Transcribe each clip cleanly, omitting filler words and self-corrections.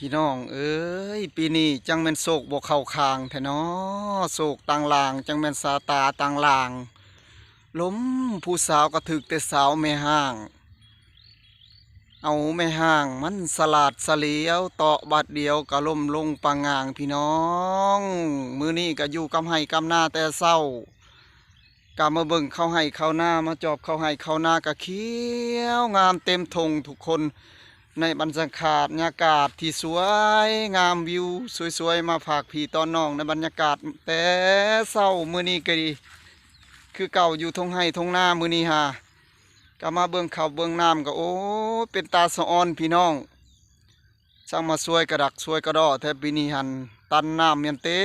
พี่น้องเอ้ยปีนี้จังแม่นโศกบ่เข้าคางแท้น้อโศกต่างลางจังแม่นสาตาต่างลางล้มผู้สาวก็ถึกแต่สาวแม่ห้างเอาแม่ห้างมันสลาดเสลียวเตาะบาดเดียวก็ล้มลงปางงางพี่น้องมื้อนี้ก็อยู่กำไห้กำนาแต่เศร้ากามาเบิ่งเข้าให้เข้าหน้ามาจอบเข้าให้เข้าหน้าก็เขียวงามเต็มทงทุกคนในบรรยากาศที่สวยงามวิวสวยๆมาฝากพี่ตอนน้องในบรรยากาศแต่เศร้ามื้อนี้ก็ดีคือเก่าอยู่ทงให้ทงหน้ามื้อนี้ฮะก็มาเบิ่งเขาเบิ่งน้ำก็โอ้เป็นตาสะออนพี่น้องช่างมาสวยกระดักสวยกระดอแทบปีนี้หันตันน้ำเมียนเต็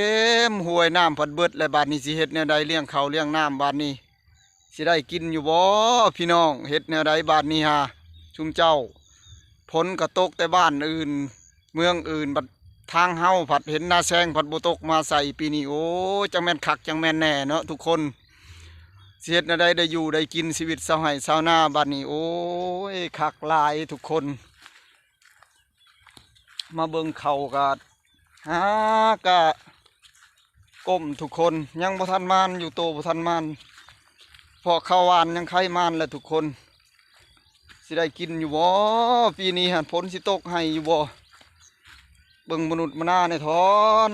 มห้วยน้ำพัดเบิดและบาดนี้สิเฮ็ดแนวใดเลี้ยงเขาเลี้ยงน้ำบาดนี้สิได้กินอยู่บ่พี่น้องเฮ็ดแนวใดบาดนี้ฮะชุมเจ้าผลกระตกแต่บ้านอื่นเมืองอื่นบัดทางเฮาผัดเห็นหน้าแซงผัดบ่ตกมาใส่ปีนี้โอ้จังแม่นคักจังแม่นแน่เนาะทุกคนเสียดนะได้อยู่ได้กินชีวิตชาวไร่ชาวนาบัดนี้โอ้ยคักหลายทุกคนมาเบิ่งเขากะฮากะก้มทุกคนยังบ่ทันมานอยู่โตบ่ทันมานพอข้าวหวานยังไข่มานแล้วทุกคนสิได้กินอยู่บ่ปีนี้หันฝนสิตกให้อยู่บ่เบิ่งมนุษย์มนาในทอน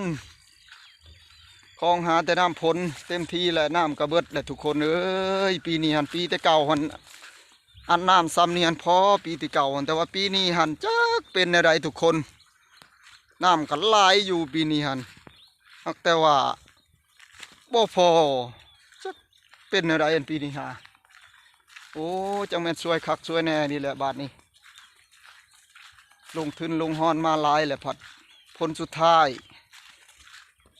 คลองหาแต่น้ำฝนเต็มที่แหละน้ำกระเบิดแหละทุกคนเอ้ยปีนี้หันปีแต่เก่าหันอันน้ำซ้ำนี่หันพอปีที่เก่าหันแต่ว่าปีนี้หันจักเป็นอะไรทุกคนน้ำกันไหลอยู่ปีนี้หันแต่ว่าบ่พอจักเป็นอะไรอันปีนี้ฮะโอ้จังแม่นสวยคักสวยแน่นี่แหละบาดนี้ลงทุนลงฮอนมาหลายแหละผัดผลสุดท้าย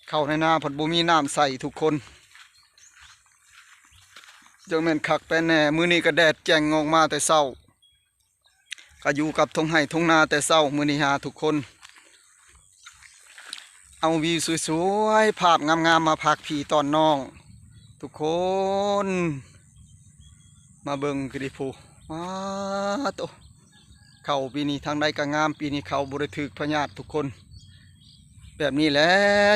เข้าในนาผัดบ่มีน้ำใส่ทุกคนจังแม่นคักแต่แน่มื้อนี้ก็แดดแจ้งออกมาแต่เช้าก็อยู่กับทงไห้ทงนาแต่เช้ามื้อนี้หาทุกคนเอาวิวสวยๆภาพงามๆมาพักพี่ตอนน้องทุกคนมาเบิ่งกันดิผู้ว้าโตเข้าปีนี้ทางใดก็งามปีนี้เข้าบ่ได้ถึกพญาติทุกคนแบบนี้แหละ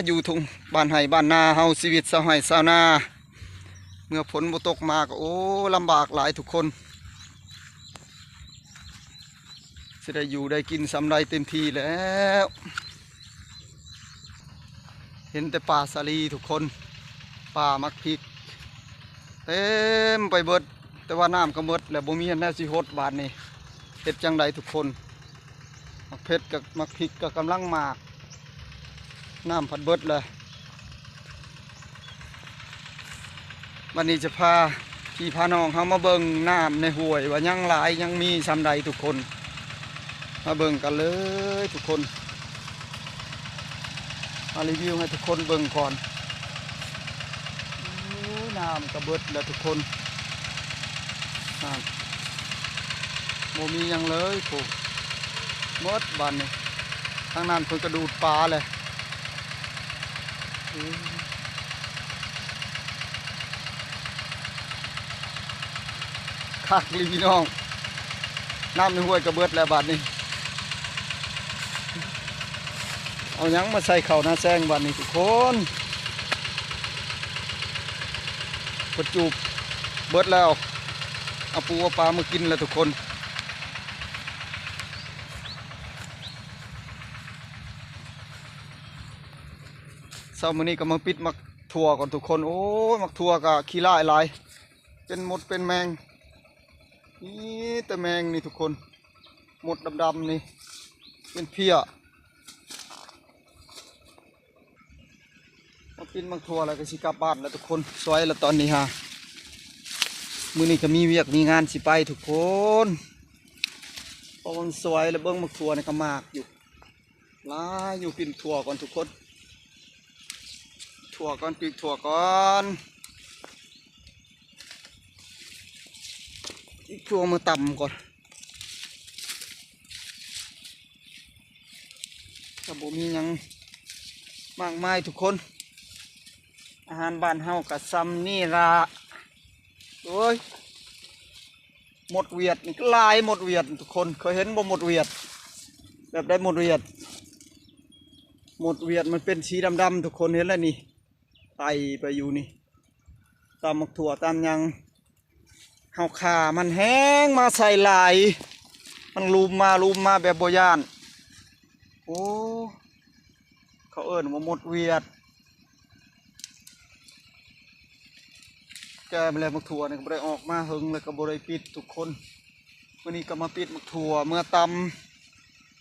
อยู่ทุ่งบ้านไห้บ้านนาเฮาชีวิตชาวไร่ชาวนาเมื่อฝนบ่ตกมาก็โอ้ลำบากหลายทุกคนสิได้อยู่ได้กินสำไรเต็มที่แล้วเห็นแต่ป่าสาลีทุกคนป่ามักพริกเต็มไปเบิดแต่ว่าน้ำก็หมดแล้วบ่มีอันแน่สิฮดบาดนี้เฮ็ดจังใดทุกคนมักเพชรกับมักพริกก็กำลังมากน้ำพัดเบิดเลยวันนี้จะพาพี่พาน้องเขามาเบิ่งน้ำในห้วยว่ายังหลายยังมีซำใดทุกคนมาเบิ่งกันเลยทุกคนมารีวิวให้ทุกคนเบิ่งก่อนน้ำกระเบิดแล้วทุกคนโมมียังเลยผูกมดบานนี่ทางนั้นเพิ่นกระดูดปลาเลยคักลีพี่น้องน้ำในห้วยกระเบิดแล้วบาดนี้เอายังมาใส่เข่าหน้าแซงบาดนี้ทุกคนประจูบเบิดแล้วเอาปูเอาปลามากินแล้วทุกคนเช้ามื้อนี้ก็มาปิดมักถั่วก่อนทุกคนโอ้ยมักถั่วก็ขี้ร้ายหลายเป็นมดเป็นแมงนี่แต่แมงนี่ทุกคนมดดำๆนี่เป็นเพี้ยมาปิดมักถั่วแล้วก็สิกลับบ้านแล้วทุกคนสวยแล้วตอนนี้ฮะมื้อนี้ก็มีเวียกมีงานสิไปทุกคนเพราะมันสวยแล้วเบิ้งมักถั่วนี่ก็มากอยู่ลาอยู่กินถั่วก่อนทุกคนถั่วก่อนปีกถั่วก่อนอีกถั่วมาต่ำก่อนกระบอกมียังมากมายทุกคนอาหารบ้านเฮากับซัมนี่ละโอ้ยหมดเวียดนี่ก็ลายหมดเวียดทุกคนเคยเห็นบ่หมดเวียดแบบได้หมดเวียด หมดเวียดมันเป็นสีดำๆทุกคนเห็นแล้วนี่ไตไปอยู่นี่ตามหมกถั่วตามยังเฮาขามันแห้งมาใส่หลายมันลุมมาแบบโบย่านโอ้เขาเอิ้นว่าหมดเวียดแกไปเลยหมกถั่วเนี่ยก็บ่ได้ออกมาหึงเลยก็บ่ได้ปิดทุกคนวันนี้ก็มาปิดหมกถั่วเมื่อตำ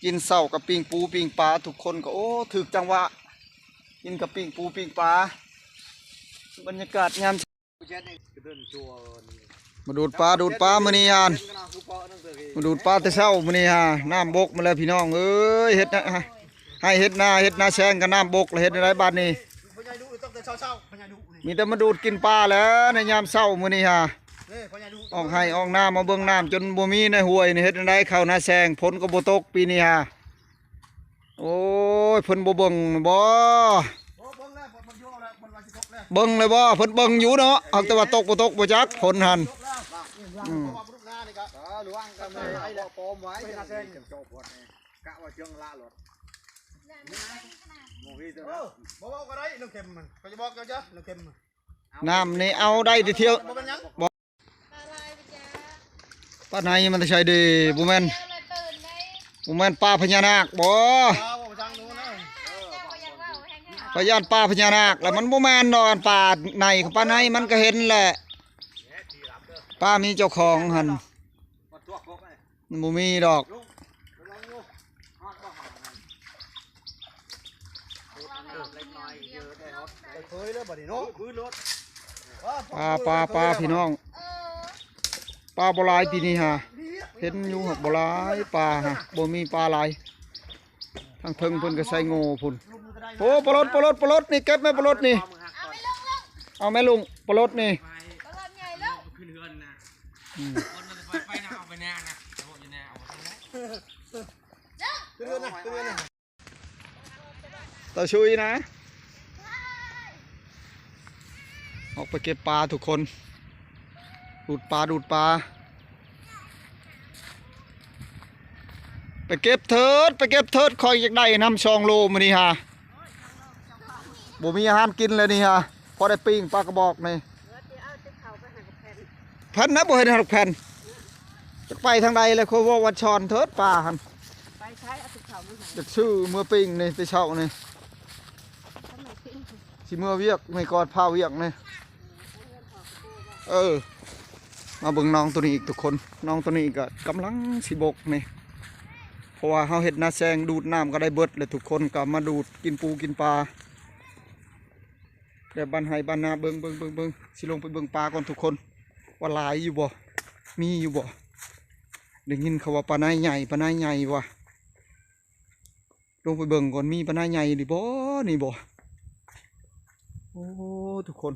กินเศร้ากับปิ้งปูปิ้งปลาทุกคนก็โอ้ถึกจังหวะกินกับปิ้งปูปิ้งปลาบรรยากาศงามมาดูดปลามื้อนี้ฮานมาดูดปลาแต่เช้ามื้อนี้ฮะน้ำบกมาแล้วพี่น้องเอ้ยเฮ็ดนะให้เฮ็ดนาแซงกับน้ำบกแล้วเฮ็ดอะไรบ้านนี้มีแต่มาดูดกินปลาแล้วในยามเช้ามื้อนี้ฮะออกให้ออกน้ำมาเบิ่งน้ำจนบ่มีในห้วยนี่เฮ็ดอะไรเข้านาแซงฝนก็บ่ตกปีนี้ฮะโอ้ยเพิ่นบ่เบิ่งบ่เบิ่งเลยบ่เพิ่นเบิ่งอยู่เนาะเอาแต่ว่าตกบ่จักฝนหั่นน้ำนี่เอาได้ทีเที่ยวป้าไหนมันจะใช่ดีบุแมนป้าพญานาคบ่พญานป้าพญานาคแล้วมันบุแมนดอกป้าในของป้าไหนมันก็เห็นแหละป้ามีเจ้าของหันมันบุมีดอกปลาพี่น้องปลาบัวลายปีนี้ฮะเห็นอยู่หักบัวลายปลาฮะบ่มีปลาลายทางเทิงเพิ่นก็ใส่โง่พุ่นโอ้ปลดนี่เก็บไหมปลดนี่เอาแม่ลุงปลดนี่ต่อชุยนะออกไปเก็บปลาทุกคนดูดปลาไปเก็บเถิดคอยอยากได้น้ำ2 โลมื้อนี้ฮะบ่มีอาหารกินเลยนี่ฮะพอได้ปิ้งปลากระบอกนี่แผ่นนะบ่เห็นหักแผ่นจะไปทางใดเลยโคว่าวัดชอนเถิดปลาหันไปใช้เอาตึกเขาจะชื่อเมื่อปิ้งนี่ไปเช่านี่สิเมื่อเวียกไม่กอดพาเวียกนี่มาเบิ่งน้องตัวนี้อีกทุกคนน้องตัวนี้ก็กำลังสิบกนี่เพราะว่าเฮาเฮ็ดนาแซงดูดน้ำก็ได้เบิดเลยทุกคนก็มาดูดกินปูกินปลาแต่บ้านไห้บ้านนาเบิ่งสิลงไปเบิ่งปลาก่อนทุกคนว่าหลายอยู่บ่มีอยู่บ่ได้ยินเขาว่าปลาไหนใหญ่ว่ะลงไปเบิ่งก่อนมีปลาไหนใหญ่ดิบ่นี่บ่โอ้ทุกคน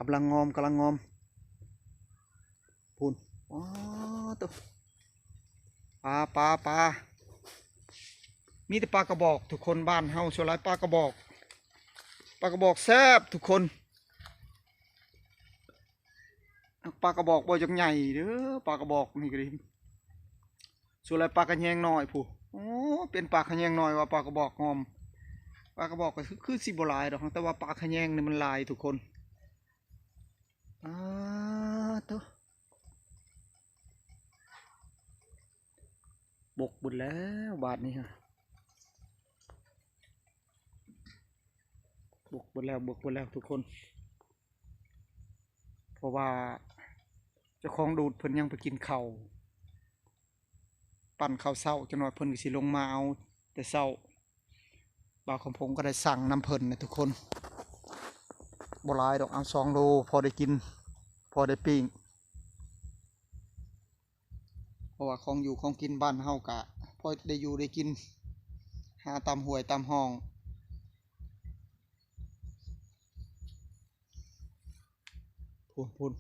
กำลังงอมพูนอ๋อตัวปลามีแต่ปลากระบอกทุกคนบ้านเฮาส่วนหลายปลากระบอกแซ่บทุกคนปลากระบอกบ่จังใหญ่เด้อปลากระบอกนี่ก็ดิส่วนหลายปลากระแยงน้อยผู้โอ้เป็นปลากระแยงน้อยว่าปลากระบอกงอมปลากระบอกก็คือสิบ่หลายดอกแต่ว่าปลากระแยงนี่มันหลายทุกคนตัวบกบุญแล้วบาทนี้ฮะบกบุญแล้วทุกคนเพราะว่าเจ้าของดูดเพิ่นยังไปกินข้าวปั่นข้าวเศร้าจังหน่อยเพิ่นก็สิลงมาเอาแต่เศร้าบ่าวของผมก็ได้สั่งน้ำเพิ่นนะทุกคนบ่หลายดอกเอา2 โลพอได้กินพอได้ปิ้งเพราะว่าของอยู่ของกินบ้านเฮากะพอได้อยู่ได้กินหาตามห้วยตามห้องพูน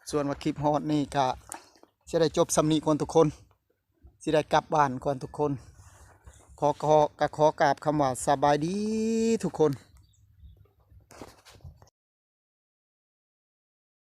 ส่วนว่าคลิปฮอดนี่กะจะได้จบสำนีก่อนทุกคนจะได้กลับบ้านก่อนทุกคนขอกราบคำว่าสบายดีทุกคน